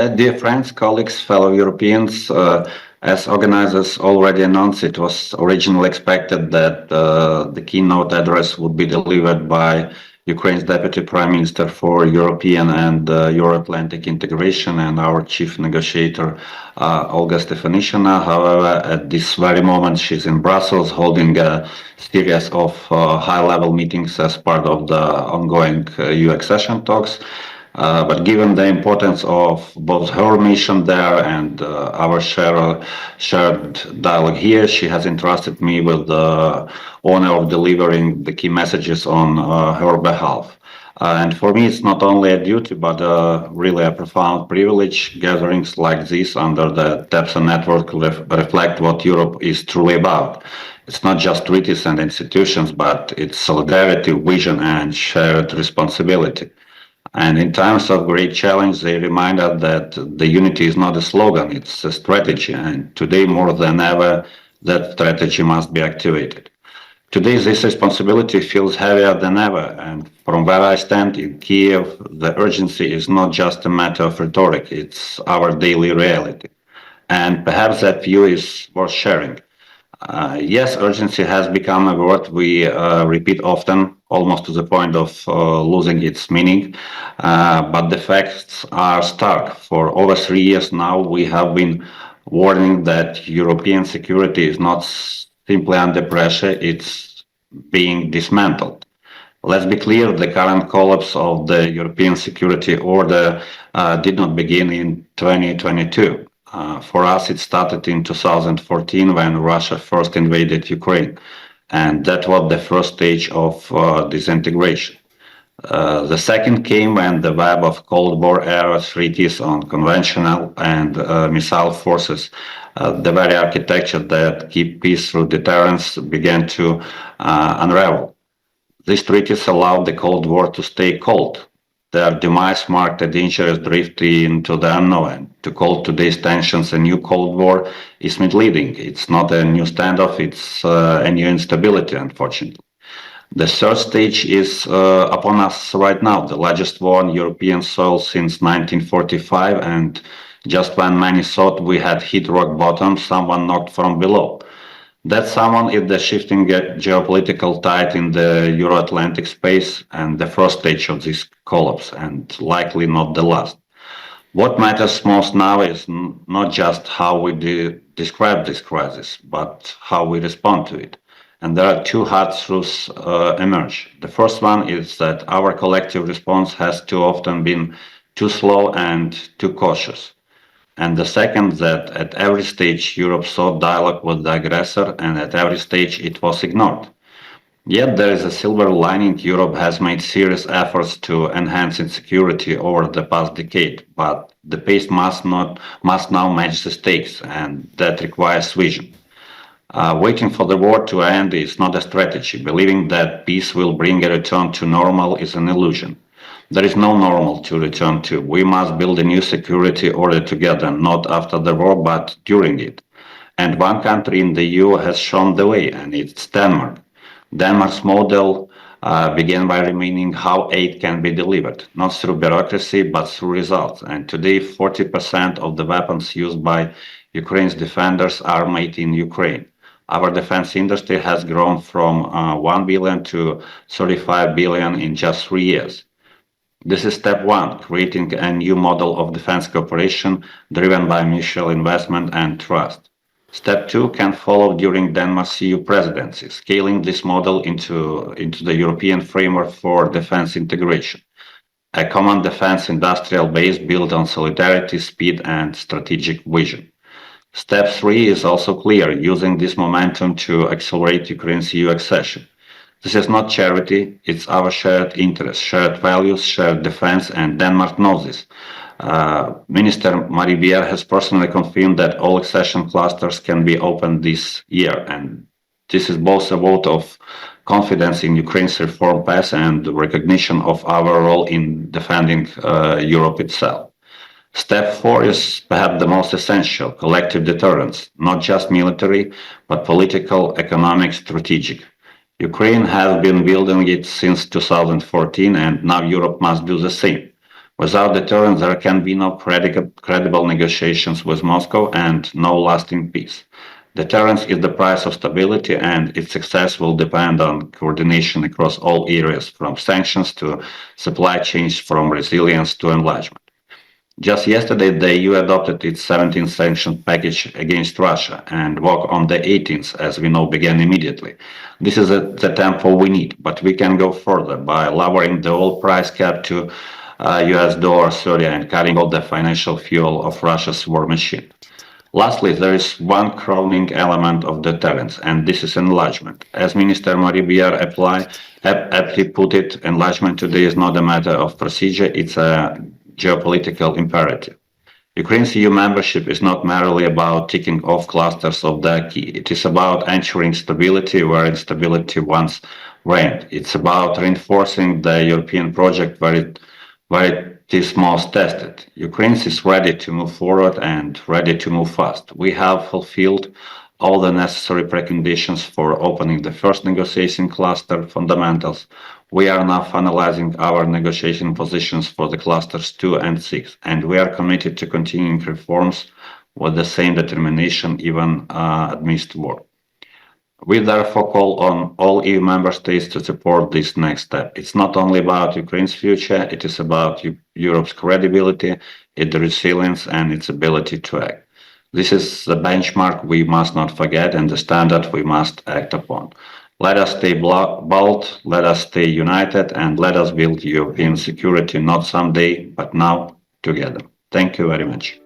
Dear friends, colleagues, fellow Europeans, as organizers already announced, it was originally expected that the keynote address would be delivered by Ukraine's Deputy Prime Minister for European and Euro-Atlantic integration and our chief negotiator, Olga Stefanishyna. However, at this very moment, she's in Brussels holding a series of high-level meetings as part of the ongoing EU accession talks. But given the importance of both her mission there and our shared dialogue here, she has entrusted me with the honor of delivering the key messages on her behalf. And for me, it's not only a duty, but really a profound privilege. Gatherings like this under the TEPSA network reflect what Europe is truly about. It's not just treaties and institutions, but it's solidarity, vision, and shared responsibility. And in times of great challenge, they remind us that the unity is not a slogan, it's a strategy. And today, more than ever, that strategy must be activated. Today, this responsibility feels heavier than ever. And from where I stand in Kiev, the urgency is not just a matter of rhetoric, it's our daily reality. And perhaps that view is worth sharing. Yes, urgency has become a word we repeat often, almost to the point of losing its meaning. But the facts are stark. For over 3 years now, we have been warning that European security is not simply under pressure, it's being dismantled. Let's be clear, the current collapse of the European security order did not begin in 2022. For us, it started in 2014 when Russia first invaded Ukraine, and that was the first stage of disintegration. The second came when the web of Cold War era treaties on conventional and missile forces, the very architecture that keep peace through deterrence, began to unravel. These treaties allowed the Cold War to stay cold. Their demise marked a dangerous drift into the unknown. To call today's tensions a new Cold War is misleading. It's not a new standoff, it's a new instability, unfortunately. The third stage is upon us right now, the largest war on European soil since 1945, and just when many thought we had hit rock bottom, someone knocked from below. That someone is the shifting geopolitical tide in the Euro-Atlantic space and the first stage of this collapse, and likely not the last. What matters most now is not just how we describe this crisis, but how we respond to it. And there are two hard truths emerge. The first one is that our collective response has too often been too slow and too cautious. And the second, that at every stage Europe sought dialogue with the aggressor, and at every stage it was ignored. Yet there is a silver lining. Europe has made serious efforts to enhance its security over the past decade, but the pace must now match the stakes, and that requires vision. Waiting for the war to end is not a strategy. Believing that peace will bring a return to normal is an illusion. There is no normal to return to. We must build a new security order together, not after the war, but during it. And one country in the EU has shown the way, and it's Denmark. Denmark's model began by remaining how aid can be delivered, not through bureaucracy, but through results. And today, 40% of the weapons used by Ukraine's defenders are made in Ukraine. Our defense industry has grown from 1 billion to 35 billion in just 3 years. This is step one, creating a new model of defense cooperation driven by mutual investment and trust. Step two can follow during Denmark's EU presidency, scaling this model into the European framework for defense integration. A common defense industrial base built on solidarity, speed, and strategic vision. Step three is also clear, using this momentum to accelerate Ukraine's EU accession. This is not charity, it's our shared interests, shared values, shared defense, and Denmark knows this. Minister Marivier has personally confirmed that all accession clusters can be opened this year, and this is both a vote of confidence in Ukraine's reform path and recognition of our role in defending Europe itself. Step four is perhaps the most essential, collective deterrence, not just military, but political, economic, strategic. Ukraine has been building it since 2014, and now Europe must do the same. Without deterrence, there can be no credible negotiations with Moscow and no lasting peace. Deterrence is the price of stability, and its success will depend on coordination across all areas, from sanctions to supply chains, from resilience to enlargement. Just yesterday, the EU adopted its 17th sanction package against Russia, and work on the 18th, as we know, began immediately. This is the tempo we need, but we can go further by lowering the oil price cap to $30 and cutting all the financial fuel of Russia's war machine. Lastly, there is one crowning element of deterrence, and this is enlargement. As Minister Marie Bier aptly put it, enlargement today is not a matter of procedure, it's a geopolitical imperative. Ukraine's EU membership is not merely about ticking off clusters of the acquis. It is about ensuring stability where instability once reigned. It's about reinforcing the European project where it is most tested. Ukraine is ready to move forward and ready to move fast. We have fulfilled all the necessary preconditions for opening the first negotiation cluster, fundamentals. We are now finalizing our negotiation positions for the clusters 2 and 6, and we are committed to continuing reforms with the same determination, even amidst war. We therefore call on all EU member states to support this next step. It's not only about Ukraine's future, it is about Europe's credibility, its resilience, and its ability to act. This is the benchmark we must not forget and the standard we must act upon. Let us stay bold, let us stay united, and let us build European security not someday, but now, together. Thank you very much.